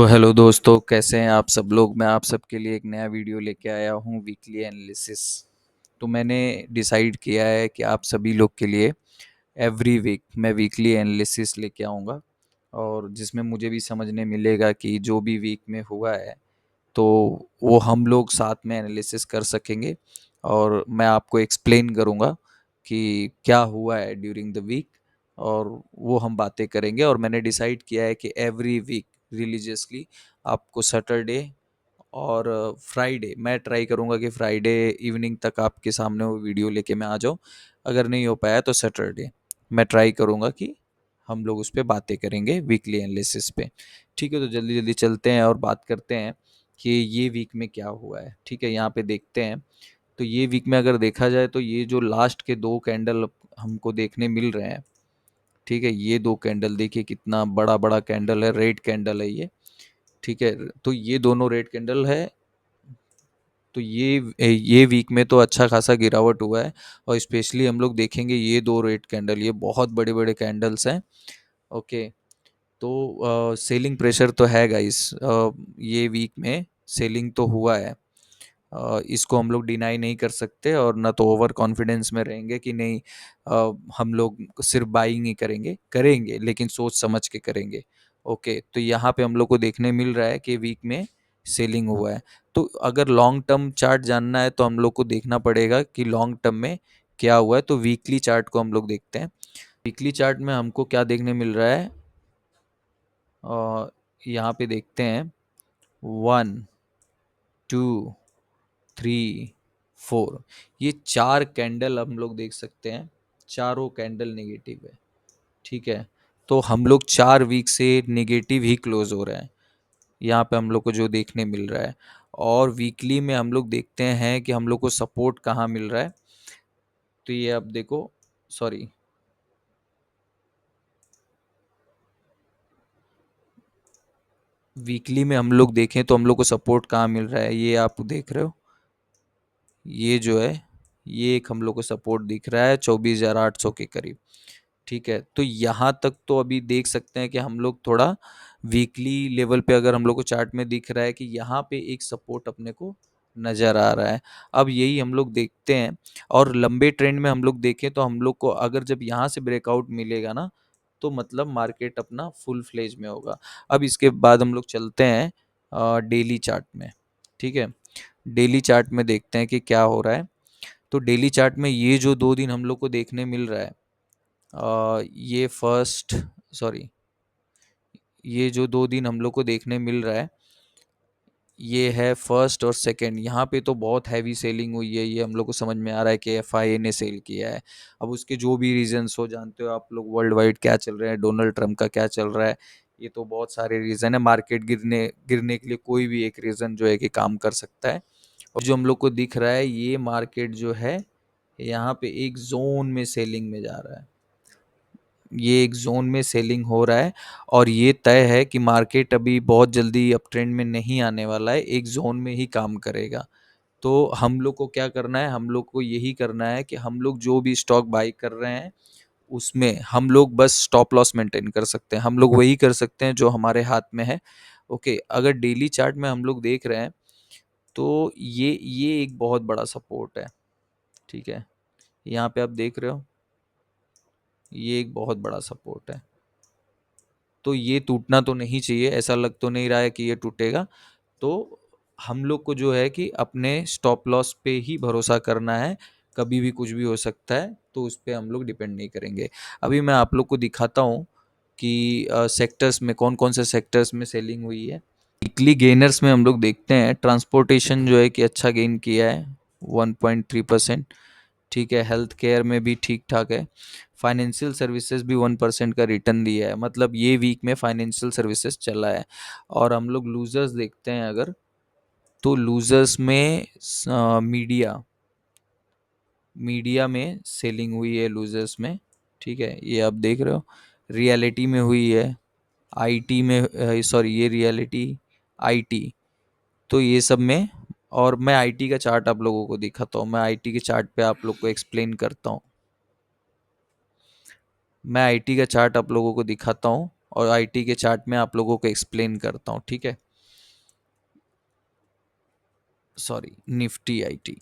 तो हेलो दोस्तों, कैसे हैं आप सब लोग। मैं आप सबके लिए एक नया वीडियो लेके आया हूँ, वीकली एनालिसिस। तो मैंने डिसाइड किया है कि आप सभी लोग के लिए एवरी वीक मैं वीकली एनालिसिस लेके आऊँगा, और जिसमें मुझे भी समझने मिलेगा कि जो भी वीक में हुआ है तो वो हम लोग साथ में एनालिसिस कर सकेंगे। और मैं आपको एक्सप्लेन करूँगा कि क्या हुआ है ड्यूरिंग द वीक, और वो हम बातें करेंगे। और मैंने डिसाइड किया है कि एवरी वीक रिलीजियसली आपको सैटरडे और फ्राइडे मैं ट्राई करूँगा कि फ्राइडे इवनिंग तक आपके सामने वो वीडियो लेके मैं आ जाऊँ। अगर नहीं हो पाया तो सैटरडे मैं ट्राई करूँगा कि हम लोग उस पे बातें करेंगे, वीकली एनालिसिस पे। ठीक है, तो जल्दी जल्दी चलते हैं और बात करते हैं कि ये वीक में क्या हुआ है। ठीक है, यहाँ पे देखते हैं। तो ये वीक में अगर देखा जाए तो ये जो लास्ट के दो कैंडल हमको देखने मिल रहे हैं, ठीक है, ये दो कैंडल देखिए कितना बड़ा बड़ा कैंडल है, रेड कैंडल है ये। ठीक है, तो ये दोनों रेड कैंडल है। तो ये वीक में तो अच्छा खासा गिरावट हुआ है। और स्पेशली हम लोग देखेंगे ये दो रेड कैंडल, ये बहुत बड़े बड़े कैंडल्स हैं। ओके, तो सेलिंग प्रेशर तो है गाइस। ये वीक में सेलिंग तो हुआ है। इसको हम लोग डिनाई नहीं कर सकते, और ना तो ओवर कॉन्फिडेंस में रहेंगे कि नहीं हम लोग सिर्फ बाइंग ही करेंगे करेंगे, लेकिन सोच समझ के करेंगे। ओके, तो यहाँ पे हम लोग को देखने मिल रहा है कि वीक में सेलिंग हुआ है। तो अगर लॉन्ग टर्म चार्ट जानना है तो हम लोग को देखना पड़ेगा कि लॉन्ग टर्म में क्या हुआ है। तो वीकली चार्ट को हम लोग देखते हैं। वीकली चार्ट में हमको क्या देखने मिल रहा है, यहाँ पे देखते हैं। 1 2 3 4, ये चार कैंडल हम लोग देख सकते हैं। चारों कैंडल नेगेटिव है। ठीक है, तो हम लोग 4 वीक से नेगेटिव ही क्लोज हो रहे हैं, यहाँ पे हम लोग को जो देखने मिल रहा है। और वीकली में हम लोग देखते हैं कि हम लोग को सपोर्ट कहाँ मिल रहा है। तो ये अब देखो, सॉरी, वीकली में हम लोग देखें तो हम लोग को सपोर्ट कहाँ मिल रहा है, ये आप देख रहे हो। ये जो है, ये एक हम लोग को सपोर्ट दिख रहा है 24,800 के करीब। ठीक है, तो यहाँ तक तो अभी देख सकते हैं कि हम लोग थोड़ा वीकली लेवल पे, अगर हम लोग को चार्ट में दिख रहा है कि यहाँ पे एक सपोर्ट अपने को नज़र आ रहा है। अब यही हम लोग देखते हैं। और लंबे ट्रेंड में हम लोग देखें तो हम लोग को अगर जब यहाँ से ब्रेकआउट मिलेगा ना, तो मतलब मार्केट अपना फुल फ्लेज में होगा। अब इसके बाद हम लोग चलते हैं डेली चार्ट में। ठीक है, डेली चार्ट में देखते हैं कि क्या हो रहा है। तो डेली चार्ट में ये जो 2 दिन हम लोग को देखने मिल रहा है, ये फर्स्ट, सॉरी, ये जो 2 दिन हम लोग को देखने मिल रहा है, ये है फर्स्ट और सेकंड। यहाँ पे तो बहुत हैवी सेलिंग हुई है, ये हम लोग को समझ में आ रहा है कि एफआईए ने सेल किया है। अब उसके जो भी रीजंस हो, जानते हो आप लोग वर्ल्ड वाइड क्या चल रहा है, डोनाल्ड ट्रम्प का क्या चल रहा है। ये तो बहुत सारे रीज़न है। मार्केट गिरने गिरने के लिए कोई भी एक रीज़न जो है कि काम कर सकता है। और जो हम लोग को दिख रहा है, ये मार्केट जो है यहाँ पे एक जोन में सेलिंग में जा रहा है। ये एक जोन में सेलिंग हो रहा है, और ये तय है कि मार्केट अभी बहुत जल्दी अप ट्रेंड में नहीं आने वाला है, एक जोन में ही काम करेगा। तो हम लोग को क्या करना है, हम लोग को यही करना है कि हम लोग जो भी स्टॉक बाई कर रहे हैं उसमें हम लोग बस स्टॉप लॉस मेंटेन कर सकते हैं। हम लोग वही कर सकते हैं जो हमारे हाथ में है। ओके, अगर डेली चार्ट में हम लोग देख रहे हैं तो ये एक बहुत बड़ा सपोर्ट है। ठीक है, यहाँ पे आप देख रहे हो, ये एक बहुत बड़ा सपोर्ट है। तो ये टूटना तो नहीं चाहिए, ऐसा लग तो नहीं रहा है कि ये टूटेगा। तो हम लोग को जो है कि अपने स्टॉप लॉस पे ही भरोसा करना है। कभी भी कुछ भी हो सकता है, तो उस पे हम लोग डिपेंड नहीं करेंगे। अभी मैं आप लोग को दिखाता हूँ कि सेक्टर्स में कौन कौन से सेक्टर्स में सेलिंग हुई है। वीकली गेनर्स में हम लोग देखते हैं, ट्रांसपोर्टेशन जो है कि अच्छा गेन किया है 1.3%। ठीक है, हेल्थ केयर में भी ठीक ठाक है। फाइनेंशियल सर्विसेज भी 1% का रिटर्न दिया है, मतलब ये वीक में फाइनेंशियल सर्विसेज चला है। और हम लोग लूजर्स देखते हैं अगर, तो लूजर्स में मीडिया मीडिया में सेलिंग हुई है लूजर्स में। ठीक है, ये आप देख रहे हो। रियलिटी में हुई है, आईटी में, सॉरी, ये रियलिटी, आईटी, तो ये सब में। और मैं आईटी का चार्ट आप लोगों को दिखाता हूँ। मैं आईटी के चार्ट पे आप लोग को एक्सप्लेन करता हूँ। मैं आईटी का चार्ट आप लोगों को दिखाता हूँ। और आईटी के चार्ट में आप लोगों को एक्सप्लेन करता हूँ, ठीक है। Sorry, Nifty IT,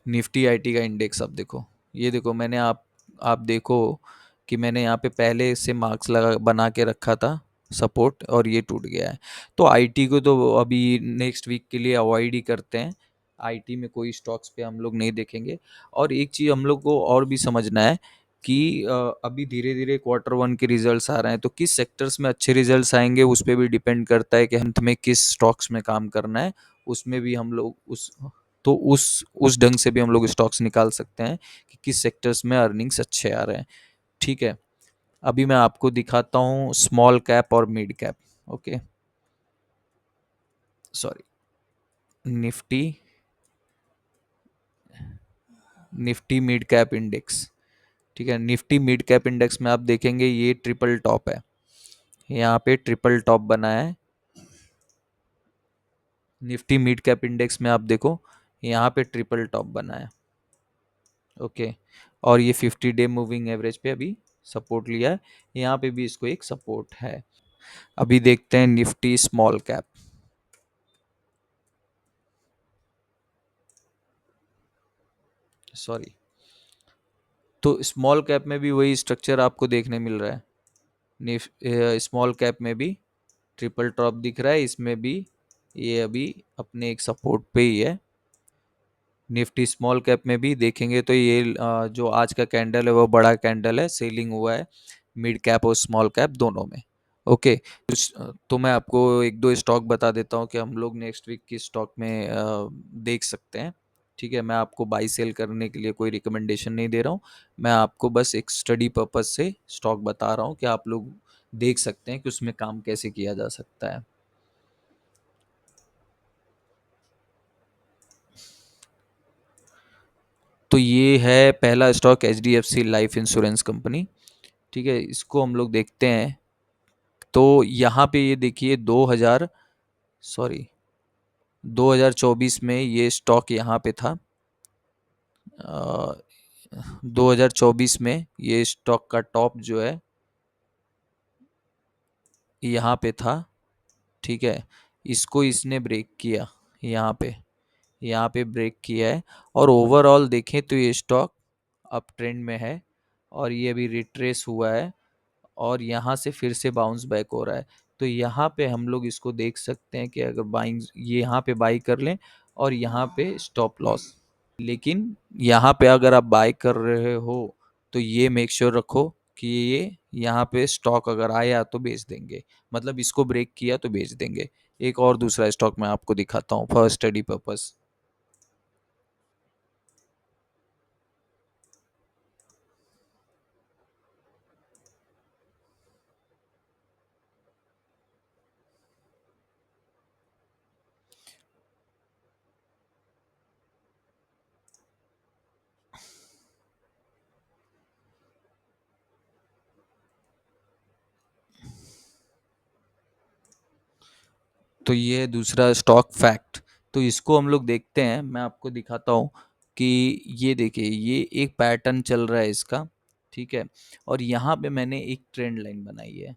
Nifty IT का इंडेक्स आप देखो। ये देखो, मैंने आप देखो कि मैंने यहाँ पे पहले से मार्क्स लगा बना के रखा था सपोर्ट, और ये टूट गया है। तो आईटी को तो अभी नेक्स्ट वीक के लिए अवॉइड ही करते हैं। आईटी में कोई स्टॉक्स पे हम लोग नहीं देखेंगे। और एक चीज़ हम लोग को और भी समझना है कि अभी धीरे धीरे क्वार्टर वन के रिजल्ट्स आ रहे हैं, तो किस सेक्टर्स में अच्छे रिजल्ट्स आएंगे उस पर भी डिपेंड करता है कि हमें किस स्टॉक्स में काम करना है। उसमें भी हम लोग उस ढंग से भी हम लोग स्टॉक्स निकाल सकते हैं कि किस सेक्टर्स में अर्निंग्स अच्छे आ रहे हैं, ठीक है। अभी मैं आपको दिखाता हूँ स्मॉल कैप और mid cap. Okay, sorry, Nifty Nifty mid cap index, ठीक है। निफ्टी मिड कैप इंडेक्स में आप देखेंगे ये ट्रिपल टॉप है, यहाँ पे ट्रिपल टॉप बना है। निफ्टी मिड कैप इंडेक्स में आप देखो, यहाँ पे ट्रिपल टॉप बना है। ओके, और ये 50 डे मूविंग एवरेज पे अभी सपोर्ट लिया है, यहाँ पे भी इसको एक सपोर्ट है। अभी देखते हैं निफ्टी स्मॉल कैप। सॉरी, तो स्मॉल कैप में भी वही स्ट्रक्चर आपको देखने मिल रहा है। स्मॉल कैप में भी ट्रिपल टॉप दिख रहा है, इसमें भी ये अभी अपने एक सपोर्ट पे ही है। निफ्टी स्मॉल कैप में भी देखेंगे तो ये जो आज का कैंडल है वो बड़ा कैंडल है, सेलिंग हुआ है मिड कैप और स्मॉल कैप दोनों में। ओके, तो मैं आपको एक दो स्टॉक बता देता हूँ कि हम लोग नेक्स्ट वीक किस स्टॉक में देख सकते हैं, ठीक है। मैं आपको बाई सेल करने के लिए कोई रिकमेंडेशन नहीं दे रहा हूँ, मैं आपको बस एक स्टडी पर्पज से स्टॉक बता रहा हूँ कि आप लोग देख सकते हैं कि उसमें काम कैसे किया जा सकता है। तो ये है पहला stock, H D F C life insurance company, ठीक है। इसको हम लोग देखते हैं। तो यहाँ पे ये देखिए 2000 सॉरी 2024 में ये स्टॉक यहाँ पे था। 2024 में ये स्टॉक का टॉप जो है यहाँ पे था, ठीक है। इसको इसने ब्रेक किया, यहाँ पे ब्रेक किया है। और ओवरऑल देखें तो ये स्टॉक अप ट्रेंड में है, और ये अभी रिट्रेस हुआ है, और यहाँ से फिर से बाउंस बैक हो रहा है। तो यहाँ पे हम लोग इसको देख सकते हैं कि अगर बाइंग ये यहाँ पे बाई कर लें, और यहाँ पे स्टॉप लॉस। लेकिन यहाँ पे अगर आप बाय कर रहे हो तो ये मेक श्योर रखो कि ये यहाँ पे स्टॉक अगर आया तो बेच देंगे, मतलब इसको ब्रेक किया तो बेच देंगे। एक और दूसरा स्टॉक मैं आपको दिखाता हूँ फॉर स्टडी पर्पस। तो ये है दूसरा स्टॉक फैक्ट। तो इसको हम लोग देखते हैं, मैं आपको दिखाता हूँ कि ये देखिए ये एक पैटर्न चल रहा है इसका, ठीक है। और यहाँ पे मैंने एक ट्रेंड लाइन बनाई है,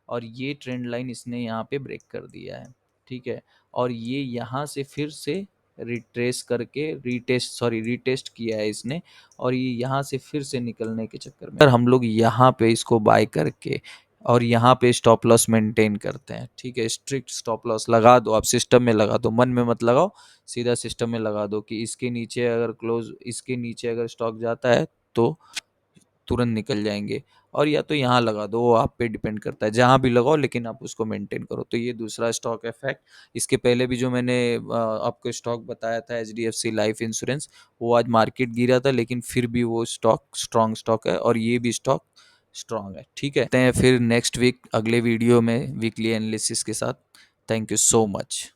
और ये ट्रेंड लाइन इसने यहाँ पे ब्रेक कर दिया है, ठीक है। और ये यहाँ से फिर से रिट्रेस करके रिटेस्ट किया है इसने, और ये यहाँ से फिर से निकलने के चक्कर में अगर हम लोग यहाँ पे इसको बाय करके और यहाँ पे स्टॉप लॉस मेंटेन करते हैं, ठीक है। स्ट्रिक्ट स्टॉप लॉस लगा दो, आप सिस्टम में लगा दो, मन में मत लगाओ, सीधा सिस्टम में लगा दो कि इसके नीचे अगर स्टॉक जाता है तो तुरंत निकल जाएंगे। और या तो यहाँ लगा दो, वो आप पे डिपेंड करता है, जहाँ भी लगाओ, लेकिन आप उसको मेंटेन करो। तो ये दूसरा स्टॉक है फैक्ट। इसके पहले भी जो मैंने आपको स्टॉक बताया था H D F C life insurance, वो आज मार्केट गिरा था लेकिन फिर भी वो स्टॉक स्ट्रॉन्ग स्टॉक है, और ये भी स्टॉक स्ट्रॉन्ग है, ठीक है। हैं फिर नेक्स्ट वीक अगले वीडियो में वीकली एनालिसिस के साथ। Thank you so much.